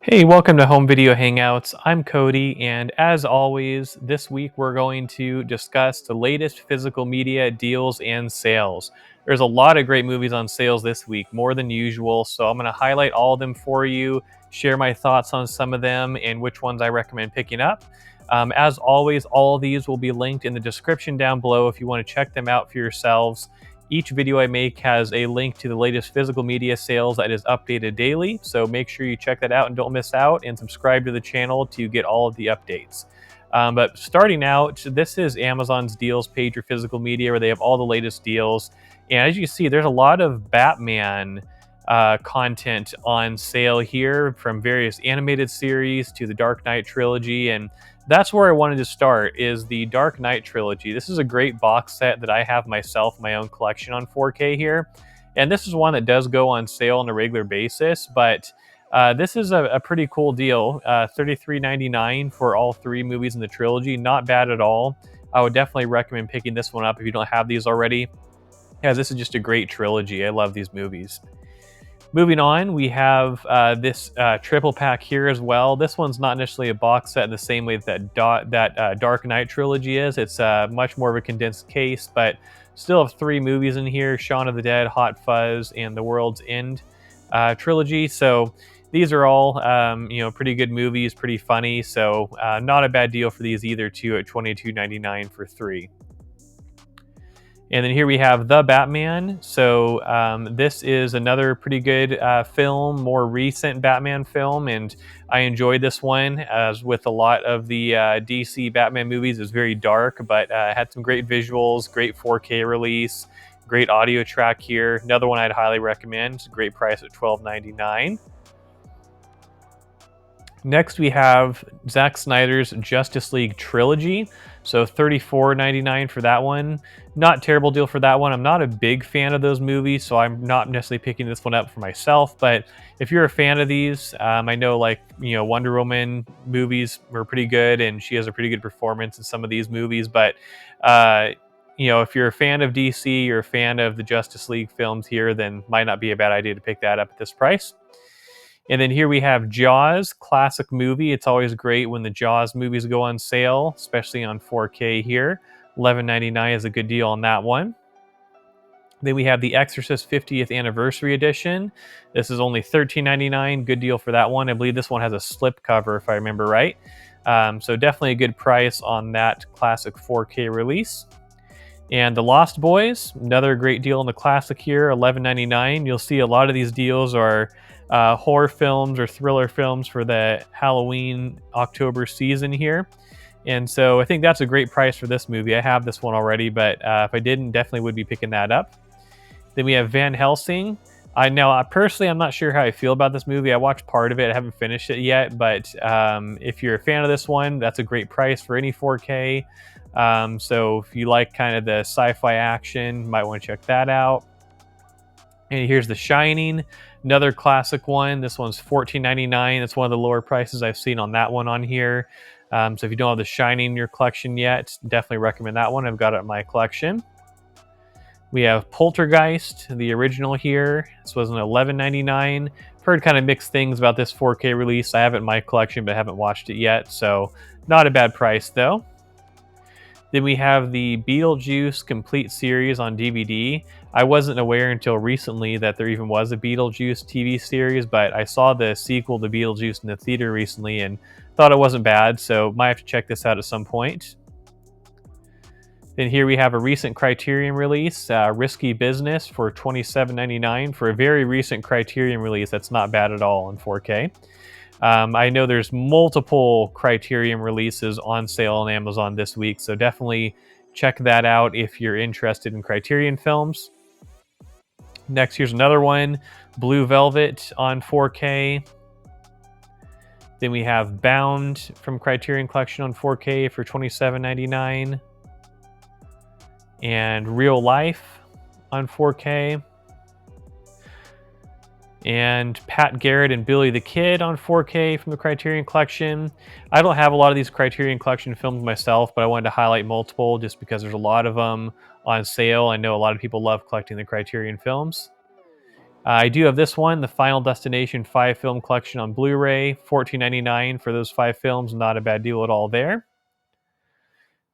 Hey, welcome to Home Video Hangouts. I'm Cody, and as always, this week we're going to discuss the latest physical media deals and sales. There's a lot of great movies on sales this week, more than usual, so I'm going to highlight all of them for you, share my thoughts on some of them, and which ones I recommend picking up. As always, all of these will be linked in the description down below if you want to check them out for yourselves. Each video I make has a link to the latest physical media sales that is updated daily, so make sure you check that out and don't miss out, and subscribe to the channel to get all of the updates. But starting out, this is Amazon's deals page for physical media where they have all the latest deals. And as you see, there's a lot of Batman content on sale here, from various animated series to the Dark Knight trilogy, and that's where I wanted to start, is the Dark Knight trilogy. This is a great box set that I have myself, my own collection on 4K here. And this is one that does go on sale on a regular basis, but this is a pretty cool deal. $33.99 for all three movies in the trilogy. Not bad at all. I would definitely recommend picking this one up if you don't have these already, as this is just a great trilogy. I love these movies. Moving on, we have this triple pack here as well. This one's not necessarily a box set in the same way that Dark Knight trilogy is. It's much more of a condensed case, but still have three movies in here: Shaun of the Dead, Hot Fuzz, and The World's End trilogy. So these are all pretty good movies, pretty funny. So not a bad deal for these either, too, at $22.99 for three. And then here we have The Batman. So this is another pretty good film, more recent Batman film, and I enjoyed this one. As with a lot of the DC Batman movies, it's very dark, but had some great visuals, great 4K release, great audio track here. Another one I'd highly recommend. Great price at $12.99. Next, we have Zack Snyder's Justice League trilogy. So $34.99 for that one. Not terrible deal for that one. I'm not a big fan of those movies, so I'm not necessarily picking this one up for myself. But if you're a fan of these, I know Wonder Woman movies were pretty good, and she has a pretty good performance in some of these movies. But if you're a fan of DC, you're a fan of the Justice League films here, then might not be a bad idea to pick that up at this price. And then here we have Jaws, classic movie. It's always great when the Jaws movies go on sale, especially on 4K here. $11.99 is a good deal on that one. Then we have The Exorcist 50th Anniversary Edition. This is only $13.99. Good deal for that one. I believe this one has a slip cover, if I remember right. So definitely a good price on that classic 4K release. And The Lost Boys, another great deal on the classic here, $11.99. You'll see a lot of these deals are horror films or thriller films for the Halloween October season here. And so I think that's a great price for this movie. I have this one already, but if I didn't, definitely would be picking that up. Then we have Van Helsing. I know personally, I'm not sure how I feel about this movie. I watched part of it. I haven't finished it yet, but if you're a fan of this one, that's a great price for any 4K. So if you like kind of the sci-fi action, you might want to check that out. And here's The Shining, another classic one. This one's $14.99. That's one of the lower prices I've seen on that one on here. So if you don't have The Shining in your collection yet, definitely recommend that one. I've got it in my collection. We have Poltergeist, the original here. This was an $11.99. I've heard kind of mixed things about this 4K release. I have it in my collection, but I haven't watched it yet. So not a bad price, though. Then we have the Beetlejuice complete series on DVD. I wasn't aware until recently that there even was a Beetlejuice TV series, but I saw the sequel to Beetlejuice in the theater recently and thought it wasn't bad, so might have to check this out at some point. Then here we have a recent Criterion release, Risky Business, for $27.99. For a very recent Criterion release, that's not bad at all in 4K. I know there's multiple Criterion releases on sale on Amazon this week, so definitely check that out if you're interested in Criterion films. Next, here's another one, Blue Velvet on 4K. Then we have Bound from Criterion Collection on 4K for $27.99. And Real Life on 4K. And Pat Garrett and Billy the Kid on 4K from the Criterion Collection. I don't have a lot of these Criterion Collection films myself, but I wanted to highlight multiple just because there's a lot of them on sale. I know a lot of people love collecting the Criterion films. I do have this one, the Final Destination 5 film collection on Blu-ray, $14.99 for those 5 films. Not a bad deal at all there.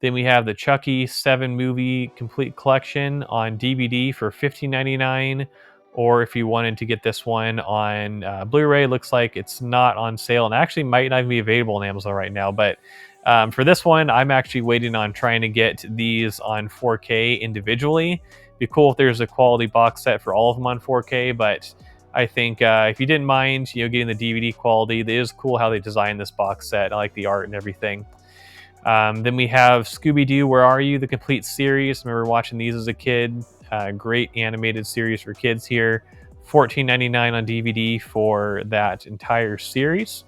Then we have the Chucky 7 movie complete collection on DVD for $15.99. Or if you wanted to get this one on Blu-ray, looks like it's not on sale and actually might not even be available on Amazon right now. But for this one, I'm actually waiting on trying to get these on 4K individually. Be cool if there's a quality box set for all of them on 4K, but I think if you didn't mind, getting the DVD quality, it is cool how they designed this box set. I like the art and everything. Then we have Scooby-Doo, Where Are You? The complete series. I remember watching these as a kid. Great animated series for kids here. $14.99 on DVD for that entire series.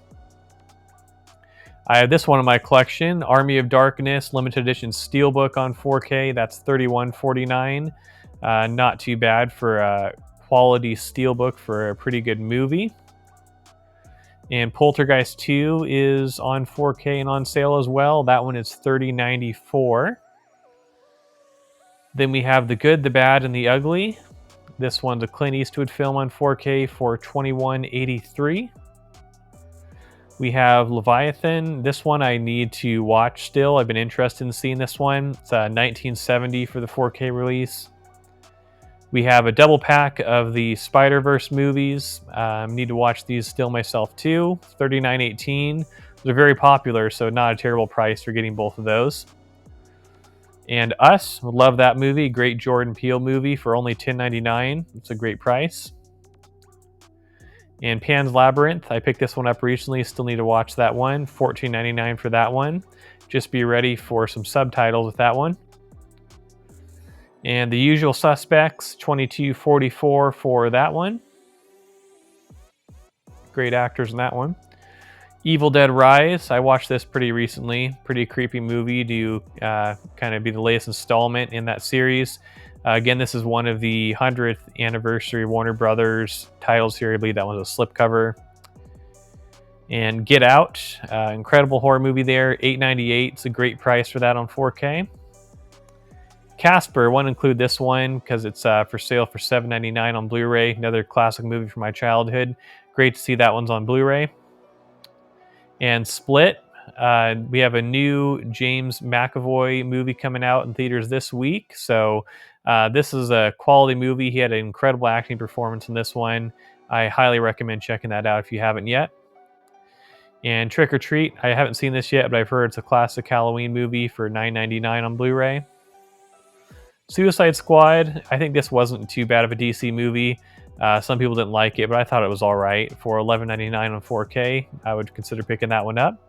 I have this one in my collection, Army of Darkness Limited Edition Steelbook on 4K. That's $31.49. Not too bad for a quality steelbook for a pretty good movie. And Poltergeist 2 is on 4K and on sale as well. That one is $30.94. Then we have The Good, the Bad, and the Ugly. This one's a Clint Eastwood film on 4K for $21.83. We have Leviathan. This one I need to watch still. I've been interested in seeing this one. It's 1970 for the 4K release. We have a double pack of the Spider-Verse movies. Need to watch these still myself too. $39.18. They're very popular, so not a terrible price for getting both of those. And Us, love that movie. Great Jordan Peele movie for only $10.99. It's a great price. And Pan's Labyrinth, I picked this one up recently. Still need to watch that one. $14.99 for that one. Just be ready for some subtitles with that one. And The Usual Suspects, $22.44 for that one. Great actors in that one. Evil Dead Rise, I watched this pretty recently. Pretty creepy movie to kind of be the latest installment in that series. Again, this is one of the 100th anniversary Warner Brothers titles here. I believe that one's a slipcover. And Get Out, incredible horror movie there, $8.98. It's a great price for that on 4K. Casper, I want to include this one because it's for sale for $7.99 on Blu-ray. Another classic movie from my childhood. Great to see that one's on Blu-ray. And Split, we have a new James McAvoy movie coming out in theaters this week. So this is a quality movie. He had an incredible acting performance in this one. I highly recommend checking that out if you haven't yet. And Trick or Treat, I haven't seen this yet, but I've heard it's a classic Halloween movie for $9.99 on Blu-ray. Suicide Squad, I think this wasn't too bad of a DC movie. Some people didn't like it, but I thought it was all right. For $11.99 on 4K, I would consider picking that one up.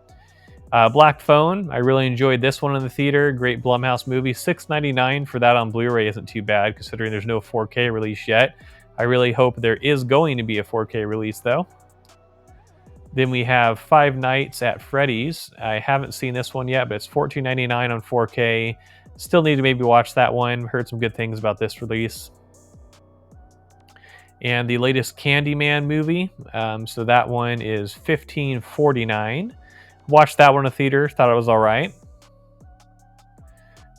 Black Phone, I really enjoyed this one in the theater. Great Blumhouse movie. $6.99 for that on Blu-ray isn't too bad, considering there's no 4K release yet. I really hope there is going to be a 4K release, though. Then we have Five Nights at Freddy's. I haven't seen this one yet, but it's $14.99 on 4K. Still need to maybe watch that one. Heard some good things about this release. And the latest Candyman movie. So that one is $15.49. Watched that one in the theater. Thought it was all right.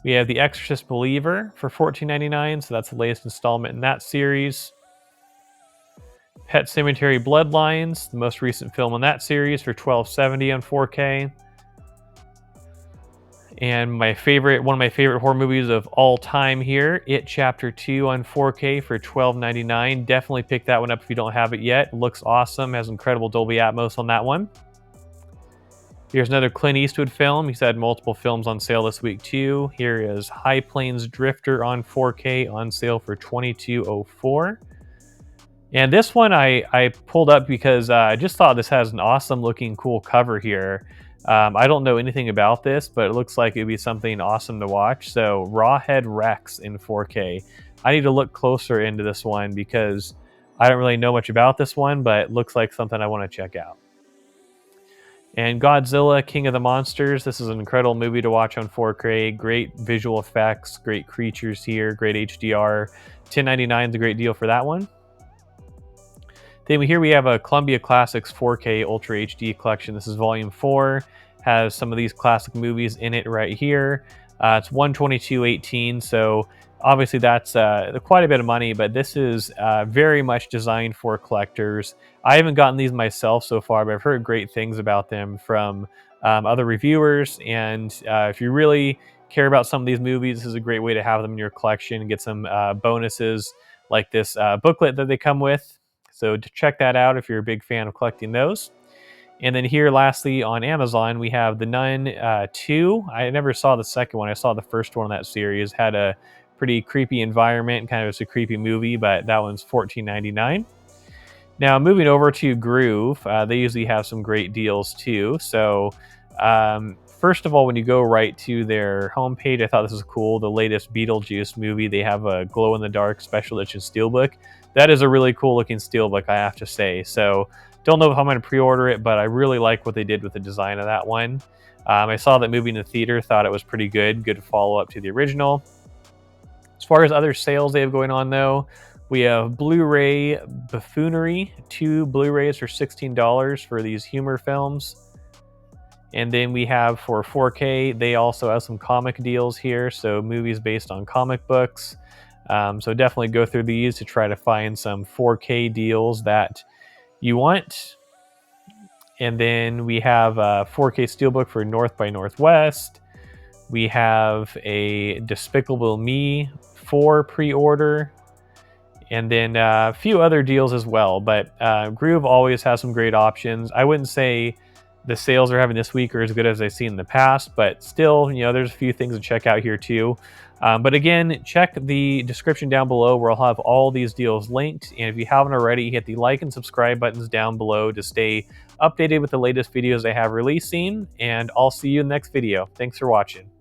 We have The Exorcist Believer for $14.99. So that's the latest installment in that series. Pet Sematary Bloodlines, the most recent film in that series, for $12.70 on 4K. And one of my favorite horror movies of all time here, It Chapter 2 on 4K for $12.99. Definitely pick that one up if you don't have it yet. It looks awesome, has incredible Dolby Atmos on that one. Here's another Clint Eastwood film. He's had multiple films on sale this week too. Here is High Plains Drifter on 4K on sale for $22.04. And this one I pulled up because I just thought this has an awesome looking cool cover here. I don't know anything about this, but it looks like it'd be something awesome to watch. So Rawhead Rex in 4K. I need to look closer into this one because I don't really know much about this one, but it looks like something I want to check out. And Godzilla, King of the Monsters. This is an incredible movie to watch on 4K. Great visual effects, great creatures here, great HDR. $10.99 is a great deal for that one. Then here we have a Columbia Classics 4K Ultra HD collection. This is volume 4. Has some of these classic movies in it right here. It's $122.18, so Obviously, that's quite a bit of money, but this is very much designed for collectors. I haven't gotten these myself so far, but I've heard great things about them from other reviewers. And if you really care about some of these movies, this is a great way to have them in your collection and get some bonuses like this booklet that they come with. So to check that out if you're a big fan of collecting those. And then here, lastly, on Amazon, we have The Nun 2. I never saw the second one. I saw the first one in that series. Had a pretty creepy environment, kind of it's a creepy movie, but that one's $14.99. Now, moving over to Groove, they usually have some great deals too. So, first of all, when you go right to their homepage, I thought this was cool. The latest Beetlejuice movie, they have a glow in the dark special edition steelbook. That is a really cool looking steelbook, I have to say. So, don't know if I'm going to pre-order it, but I really like what they did with the design of that one. I saw that movie in the theater, thought it was pretty good. Good follow up to the original. As far as other sales they have going on, though, we have Blu-ray Buffoonery, 2 Blu-rays for $16 for these humor films. And then we have for 4K, they also have some comic deals here, so movies based on comic books. So definitely go through these to try to find some 4K deals that you want. And then we have a 4K Steelbook for North by Northwest. We have a Despicable Me 4 pre-order. And then a few other deals as well. But Groove always has some great options. I wouldn't say the sales they're having this week are as good as I've seen in the past, but still, there's a few things to check out here too. But again, check the description down below where I'll have all these deals linked. And if you haven't already, hit the like and subscribe buttons down below to stay updated with the latest videos I have releasing. And I'll see you in the next video. Thanks for watching.